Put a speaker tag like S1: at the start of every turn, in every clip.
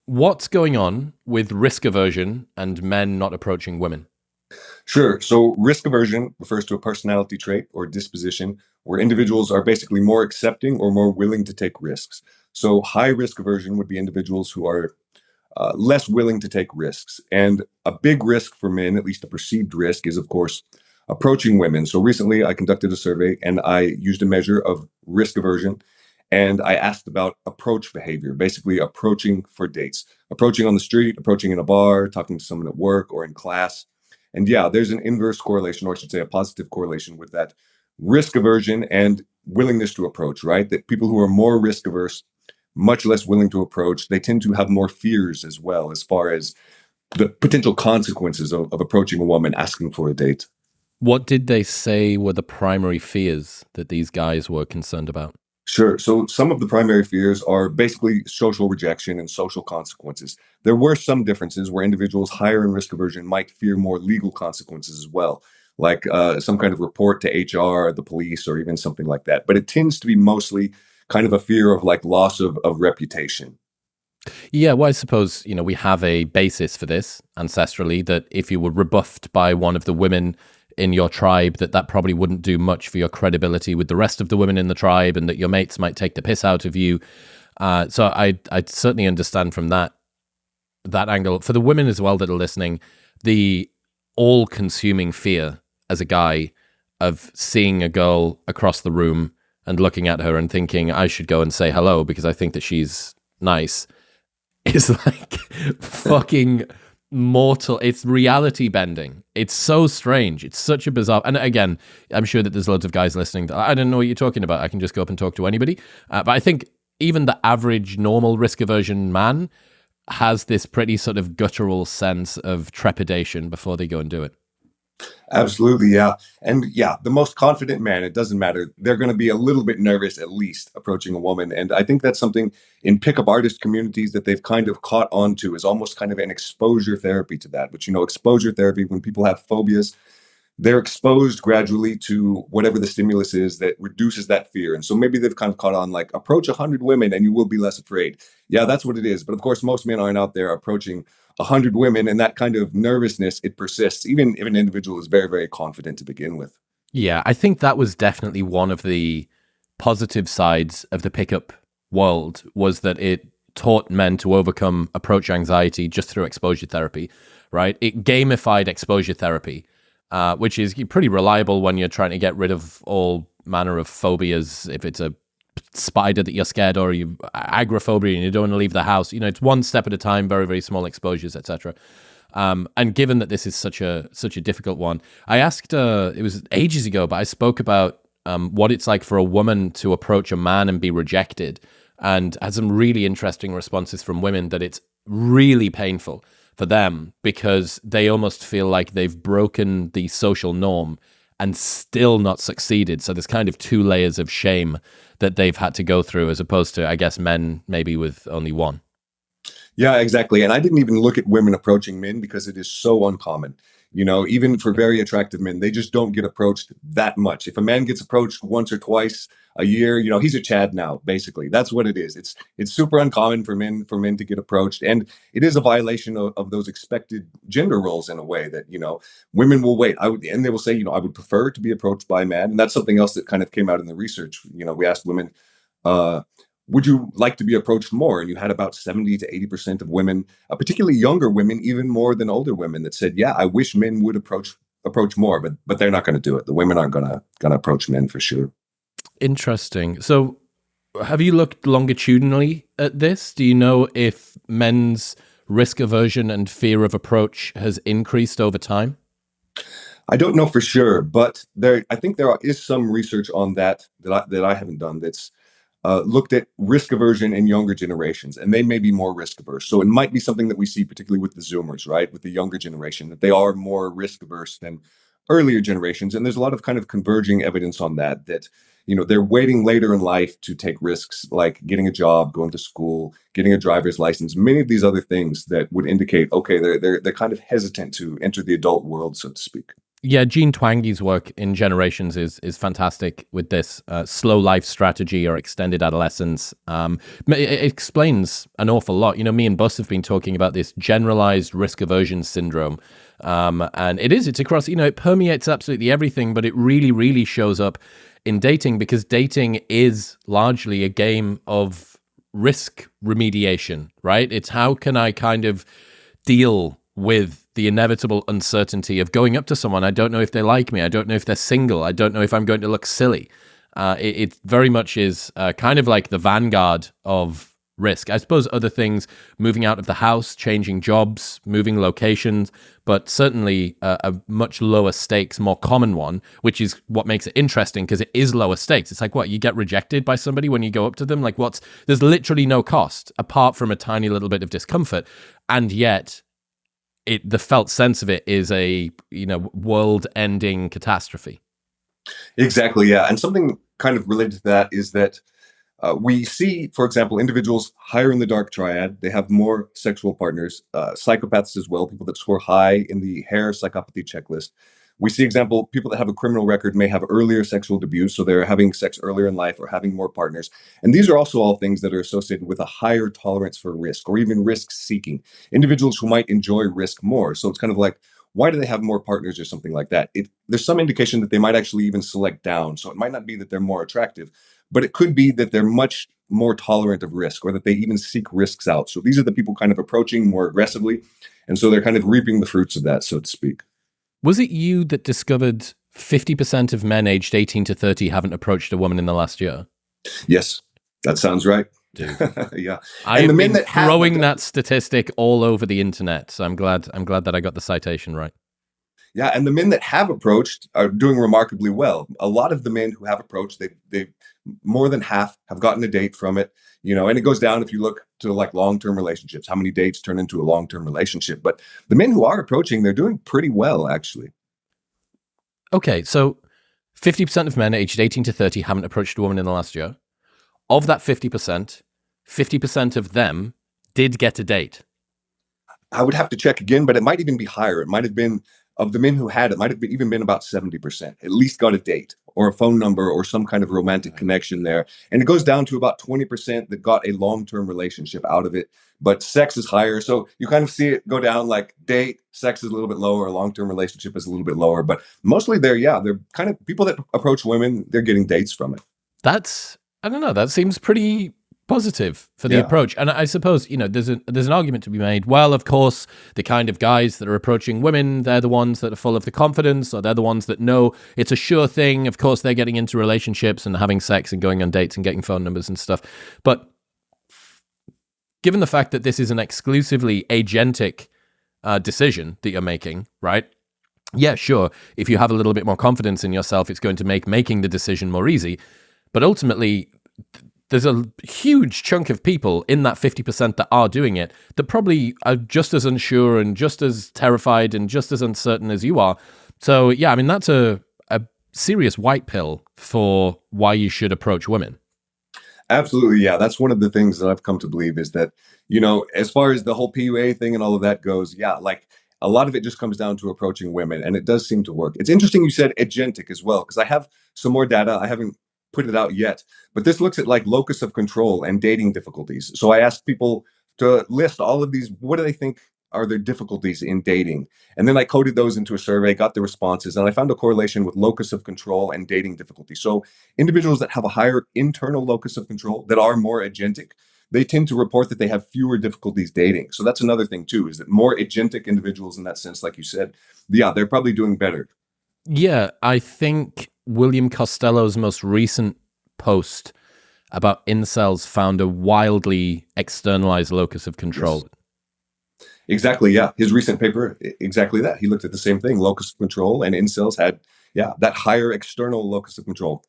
S1: What's going on with risk aversion and men not approaching women?
S2: Sure. So risk aversion refers to a personality trait or disposition where individuals are basically more accepting or more willing to take risks. So high risk aversion would be individuals who are less willing to take risks. And a big risk for men, at least a perceived risk, is of course approaching women. So recently I conducted a survey and I used a measure of risk aversion and I asked about approach behavior, basically approaching for dates, approaching on the street, approaching in a bar, talking to someone at work or in class. And yeah, there's an inverse correlation, or I should say a positive correlation with that risk aversion and willingness to approach, right? That people who are more risk averse, much less willing to approach, they tend to have more fears as well, as far as the potential consequences of approaching a woman asking for a date.
S1: What did they say were the primary fears that these guys were concerned about?
S2: Sure. So some of the primary fears are basically social rejection and social consequences. There were some differences where individuals higher in risk aversion might fear more legal consequences as well, like some kind of report to HR, the police, or even something like that. But it tends to be mostly kind of a fear of like loss of reputation.
S1: Yeah, well, I suppose, we have a basis for this ancestrally that if you were rebuffed by one of the women in your tribe, that probably wouldn't do much for your credibility with the rest of the women in the tribe and that your mates might take the piss out of you. So I'd certainly understand from that angle. For the women as well that are listening, the all-consuming fear as a guy of seeing a girl across the room and looking at her and thinking I should go and say hello because I think that she's nice is like fucking mortal. It's reality bending. It's so strange. It's such a bizarre. And again, I'm sure that there's loads of guys listening that I don't know what you're talking about. I can just go up and talk to anybody. But I think even the average normal risk aversion man has this pretty sort of guttural sense of trepidation before they go and do it.
S2: Absolutely, yeah. And yeah, the most confident man, it doesn't matter. They're going to be a little bit nervous at least approaching a woman. And I think that's something in pickup artist communities that they've kind of caught on to is almost kind of an exposure therapy to that. Which, exposure therapy, when people have phobias, they're exposed gradually to whatever the stimulus is that reduces that fear. And so maybe they've kind of caught on like approach 100 women and you will be less afraid. Yeah, that's what it is. But of course, most men aren't out there approaching 100 women, and that kind of nervousness, it persists, even if an individual is very, very confident to begin with.
S1: Yeah, I think that was definitely one of the positive sides of the pickup world was that it taught men to overcome approach anxiety just through exposure therapy, right? It gamified exposure therapy, which is pretty reliable when you're trying to get rid of all manner of phobias. If it's a spider that you're scared or you agoraphobia and you don't want to leave the house, it's one step at a time, very, very small exposures, etc. And given that this is such a difficult one, I asked, it was ages ago, but I spoke about what it's like for a woman to approach a man and be rejected, and had some really interesting responses from women that it's really painful for them because they almost feel like they've broken the social norm and still not succeeded. So there's kind of two layers of shame that they've had to go through as opposed to, I guess, men maybe with only one.
S2: Yeah, exactly. And I didn't even look at women approaching men because it is so uncommon. Even for very attractive men, they just don't get approached that much. If a man gets approached once or twice a year, he's a Chad now, basically. That's what it is. It's super uncommon for men to get approached. And it is a violation of those expected gender roles in a way that, women will wait. And they will say, I would prefer to be approached by a man. And that's something else that kind of came out in the research. We asked women, uh, would you like to be approached more? And you had about 70 to 80% of women, particularly younger women, even more than older women, that said, yeah, I wish men would approach more, but they're not going to do it. The women aren't gonna approach men for sure.
S1: Interesting. So have you looked longitudinally at this? Do you know if men's risk aversion and fear of approach has increased over time?
S2: I don't know for sure, but I think is some research on that I haven't done that's looked at risk aversion in younger generations, and they may be more risk averse. So it might be something that we see, particularly with the Zoomers, right, with the younger generation, that they are more risk averse than earlier generations. And there's a lot of kind of converging evidence on that. They're waiting later in life to take risks, like getting a job, going to school, getting a driver's license, many of these other things that would indicate, okay, they're kind of hesitant to enter the adult world, so to speak.
S1: Yeah, Gene Twangy's work in Generations is fantastic with this slow life strategy or extended adolescence. It explains an awful lot. You know, me and Bus have been talking about this generalized risk aversion syndrome, and it's across. You know, it permeates absolutely everything, but it really, really shows up in dating because dating is largely a game of risk remediation, right? It's how can I kind of deal with the inevitable uncertainty of going up to someone. I don't know if they like me. I don't know if they're single. I don't know if I'm going to look silly. It very much is kind of like the vanguard of risk. I suppose other things, moving out of the house, changing jobs, moving locations, but certainly a much lower stakes, more common one, which is what makes it interesting because it is lower stakes. It's like, what, you get rejected by somebody when you go up to them? Like, there's literally no cost apart from a tiny little bit of discomfort. And yet, the felt sense of it is a world-ending catastrophe.
S2: Exactly, yeah. And something kind of related to that is that we see, for example, individuals higher in the dark triad, they have more sexual partners, psychopaths as well, people that score high in the Hare psychopathy checklist. We see, example, people that have a criminal record may have earlier sexual debuts, so they're having sex earlier in life or having more partners. And these are also all things that are associated with a higher tolerance for risk or even risk seeking. Individuals who might enjoy risk more. So it's kind of like, why do they have more partners or something like that? There's some indication that they might actually even select down. So it might not be that they're more attractive, but it could be that they're much more tolerant of risk or that they even seek risks out. So these are the people kind of approaching more aggressively. And so they're kind of reaping the fruits of that, so to speak.
S1: Was it you that discovered 50% of men aged 18 to 30 haven't approached a woman in the last year?
S2: Yes, that sounds right.
S1: Dude.
S2: Yeah.
S1: I've been throwing that statistic all over the internet. So I'm glad that I got the citation right.
S2: Yeah, and the men that have approached are doing remarkably well. A lot of the men who have approached, they more than half have gotten a date from it, and it goes down if you look to like long-term relationships, how many dates turn into a long-term relationship. But the men who are approaching, they're doing pretty well, actually.
S1: Okay, so 50% of men aged 18 to 30 haven't approached a woman in the last year. Of that 50%, 50% of them did get a date.
S2: I would have to check again, but it might even be higher. It might have been, of the men who had it, might have even been about 70%, at least got a date or a phone number or some kind of romantic connection there. And it goes down to about 20% that got a long-term relationship out of it, but sex is higher. So you kind of see it go down like date, sex is a little bit lower, long-term relationship is a little bit lower, but mostly they're kind of people that approach women, they're getting dates from it.
S1: I don't know, that seems pretty positive for the approach. And I suppose, there's an argument to be made. Well, of course, the kind of guys that are approaching women, they're the ones that are full of the confidence, or they're the ones that know it's a sure thing. Of course, they're getting into relationships and having sex and going on dates and getting phone numbers and stuff. But given the fact that this is an exclusively agentic decision that you're making, right? Yeah, sure. If you have a little bit more confidence in yourself, it's going to make making the decision more easy. But ultimately, there's a huge chunk of people in that 50% that are doing it that probably are just as unsure and just as terrified and just as uncertain as you are. So, yeah, I mean, that's a serious white pill for why you should approach women.
S2: Absolutely, yeah. That's one of the things that I've come to believe is that, as far as the whole PUA thing and all of that goes, yeah, like a lot of it just comes down to approaching women, and it does seem to work. It's interesting you said agentic as well, because I have some more data. I haven't put it out yet, but this looks at like locus of control and dating difficulties. So I asked people to list all of these. What do they think are their difficulties in dating? And then I coded those into a survey, got the responses, and I found a correlation with locus of control and dating difficulty. So individuals that have a higher internal locus of control, that are more agentic, they tend to report that they have fewer difficulties dating. So that's another thing too, is that more agentic individuals in that sense, like you said, yeah, they're probably doing better.
S1: Yeah, I think William Costello's most recent post about incels found a wildly externalized locus of control.
S2: Yes. Exactly, yeah. His recent paper, exactly that. He looked at the same thing, locus of control, and incels had, that higher external locus of control.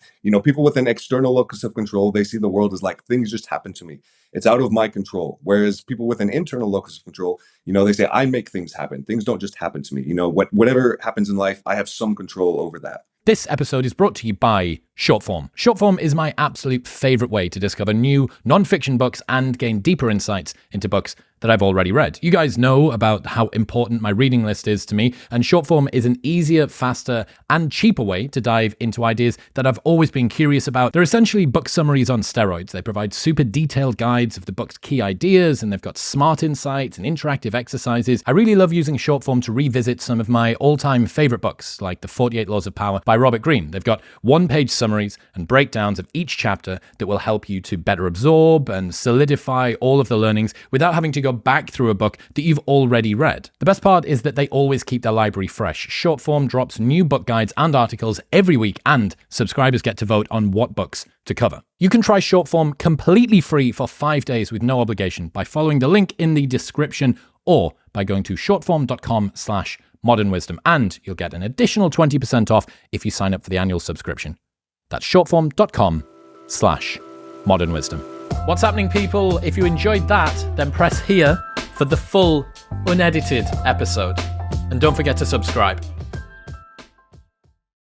S2: People with an external locus of control, they see the world as like, things just happen to me. It's out of my control. Whereas people with an internal locus of control, they say, I make things happen. Things don't just happen to me. Whatever happens in life, I have some control over that.
S1: This episode is brought to you by Shortform. Shortform is my absolute favorite way to discover new non-fiction books and gain deeper insights into books that I've already read. You guys know about how important my reading list is to me, and Shortform is an easier, faster, and cheaper way to dive into ideas that I've always been curious about. They're essentially book summaries on steroids. They provide super detailed guides of the book's key ideas, and they've got smart insights and interactive exercises. I really love using Shortform to revisit some of my all-time favorite books, like The 48 Laws of Power by Robert Greene. They've got one-page summaries and breakdowns of each chapter that will help you to better absorb and solidify all of the learnings without having to go back through a book that you've already read. The best part is that they always keep their library fresh. Shortform drops new book guides and articles every week, and subscribers get to vote on what books to cover. You can try Shortform completely free for 5 days with no obligation by following the link in the description or by going to shortform.com/modernwisdom, and you'll get an additional 20% off if you sign up for the annual subscription. That's shortform.com/modernwisdom. What's happening, people? If you enjoyed that, then press here for the full, unedited episode. And don't forget to subscribe.